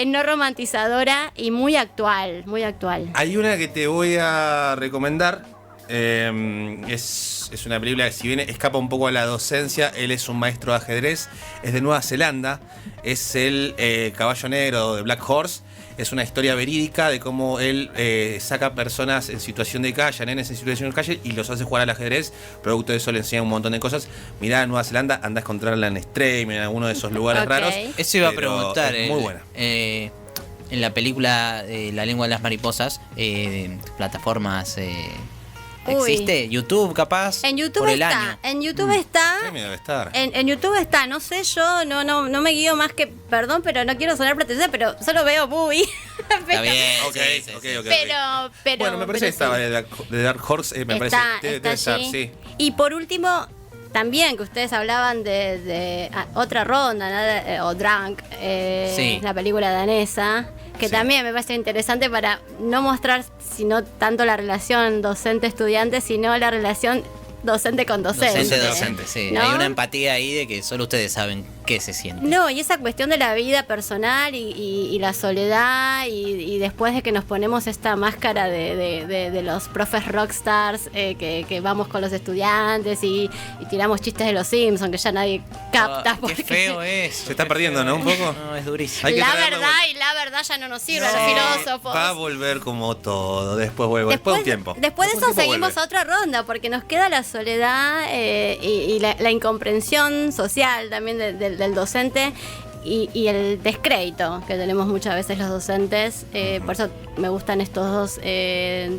no romantizadora y muy actual, muy actual. Hay una que te voy a recomendar. Es una película que, si bien escapa un poco a la docencia, él es un maestro de ajedrez, es de Nueva Zelanda, es el Caballo Negro de Black Horse. Es una historia verídica de cómo él saca personas en situación de calle, nenes en situación de calle, y los hace jugar al ajedrez. Producto de eso le enseña un montón de cosas. Mirá, en Nueva Zelanda, andás a encontrarla en Stream, en alguno de esos lugares raros. Eso iba a preguntar. Es muy buena. En la película La lengua de las mariposas, plataformas... ¿existe? ¿YouTube capaz? En YouTube por el está. año. En YouTube está. Debe estar. En YouTube está. No sé, yo no me guío más que. Perdón, pero no quiero sonar pretenciosa, pero solo veo Movie. Está bien. Ok. Pero. Bueno, me parece que estaba de Dark Horse. Me parece que debe estar, sí. Y por último, también que ustedes hablaban de otra ronda, ¿no? O Drunk, la película danesa. Que también me parece interesante para no mostrar sino tanto la relación docente-estudiante, sino la relación docente con docente. Docente, sí. ¿no? Hay una empatía ahí de que solo ustedes saben qué se siente. No, y esa cuestión de la vida personal y la soledad y después de que nos ponemos esta máscara de los profes rockstars que vamos con los estudiantes y tiramos chistes de los Simpsons que ya nadie capta. Qué feo es. Se está perdiendo, ¿no? Un poco. No, es durísimo. Hay que La traerlo verdad ya no nos sirve a los filósofos. Va a volver como todo, después vuelve, después de un tiempo. Después de eso seguimos a otra ronda, porque nos queda la soledad y la incomprensión social también del docente y el descrédito que tenemos muchas veces los docentes. Por eso me gustan estos dos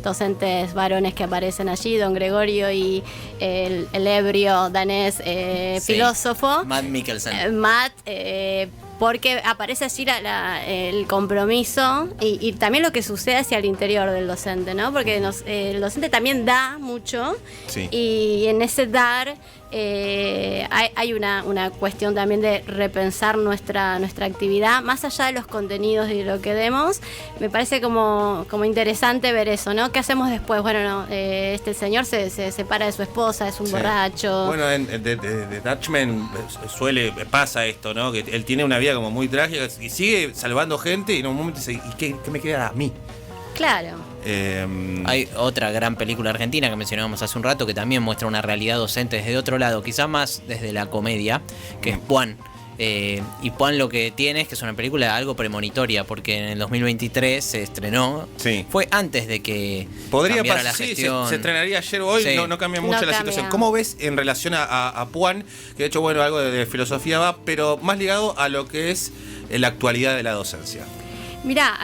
docentes varones que aparecen allí, don Gregorio y el ebrio danés filósofo. Matt Mikkelsen. Matt, porque aparece allí el compromiso y también lo que sucede hacia el interior del docente, ¿no? Porque el docente también da mucho, sí. Y en ese dar hay una cuestión también de repensar nuestra actividad, más allá de los contenidos y de lo que demos. Me parece como interesante ver eso, ¿no? ¿Qué hacemos después? Bueno, no, este señor se separa de su esposa, es un borracho. Bueno, de Dutchman pasa esto, ¿no? Que él tiene una vida como muy trágica y sigue salvando gente y en un momento dice, ¿y qué me queda a mí? Claro. Hay otra gran película argentina que mencionábamos hace un rato que también muestra una realidad docente desde otro lado, quizás más desde la comedia, que es Puan. Y Puan lo que tiene es que es una película algo premonitoria, porque en el 2023 se estrenó. Sí. Fue antes de que podría cambiara la pasar, sí, gestión. se estrenaría ayer o hoy, Sí. no cambia mucho la situación. ¿Cómo ves en relación a Puan? Que de hecho, bueno, algo de filosofía va, pero más ligado a lo que es la actualidad de la docencia. Mirá,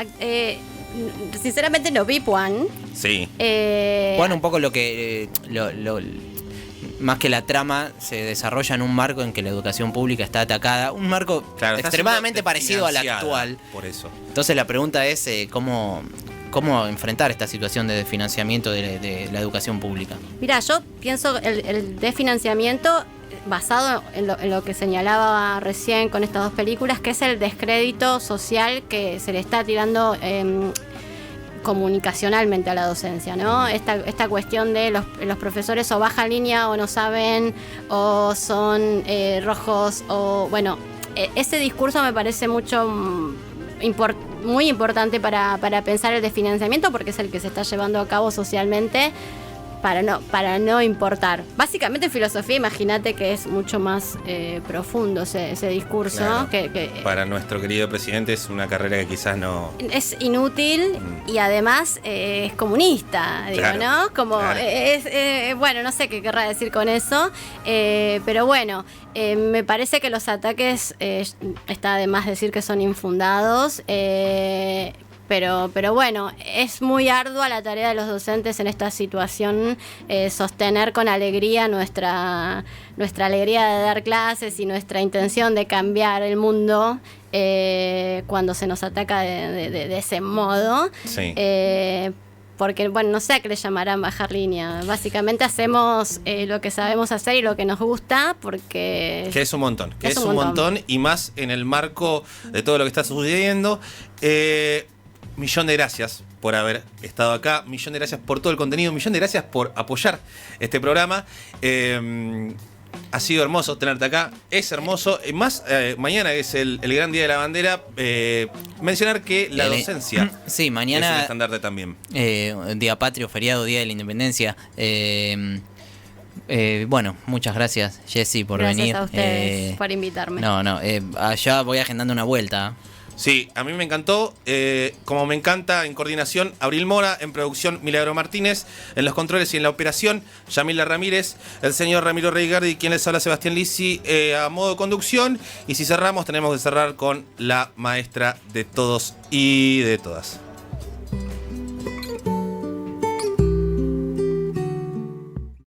sinceramente no vi Puan. Sí. Puan un poco lo que... más que la trama se desarrolla en un marco en que la educación pública está atacada, un marco extremadamente parecido al actual. Por eso. Entonces la pregunta es cómo enfrentar esta situación de desfinanciamiento de la educación pública. Mira, yo pienso el desfinanciamiento basado en lo que señalaba recién con estas dos películas, que es el descrédito social que se le está tirando comunicacionalmente a la docencia, ¿no? Esta cuestión de los profesores o bajan línea o no saben o son rojos o bueno, ese discurso me parece muy importante para pensar el desfinanciamiento, porque es el que se está llevando a cabo socialmente para no importar. Básicamente en filosofía, imagínate que es mucho más profundo ese discurso. Claro. Que para nuestro querido presidente es una carrera que quizás no... Es inútil y además es comunista, digo, claro, ¿no? Como claro. bueno, no sé qué querrá decir con eso, pero bueno, me parece que los ataques, está de más decir que son infundados, pero bueno, es muy ardua la tarea de los docentes en esta situación, sostener con alegría nuestra alegría de dar clases y nuestra intención de cambiar el mundo cuando se nos ataca de ese modo. Sí. Porque, bueno, no sé a qué le llamarán bajar línea. Básicamente hacemos lo que sabemos hacer y lo que nos gusta, porque... Que es un montón, es un montón, y más en el marco de todo lo que está sucediendo. Millón de gracias por haber estado acá, millón de gracias por todo el contenido, millón de gracias por apoyar este programa. Ha sido hermoso tenerte acá, es hermoso. Más mañana es el gran día de la bandera. Mencionar que la docencia sí, mañana es un estandarte también. Día patrio, feriado, día de la independencia. Bueno, muchas gracias, Jessy, por venir. Gracias a ustedes por invitarme. Allá voy agendando una vuelta. Sí, a mí me encantó, como me encanta en coordinación Abril Mora, en producción Milagro Martínez, en los controles y en la operación Yamila Ramírez, el señor Ramiro Reigardi, quien les habla Sebastián Lisi, a modo de conducción, y si cerramos tenemos que cerrar con la maestra de todos y de todas.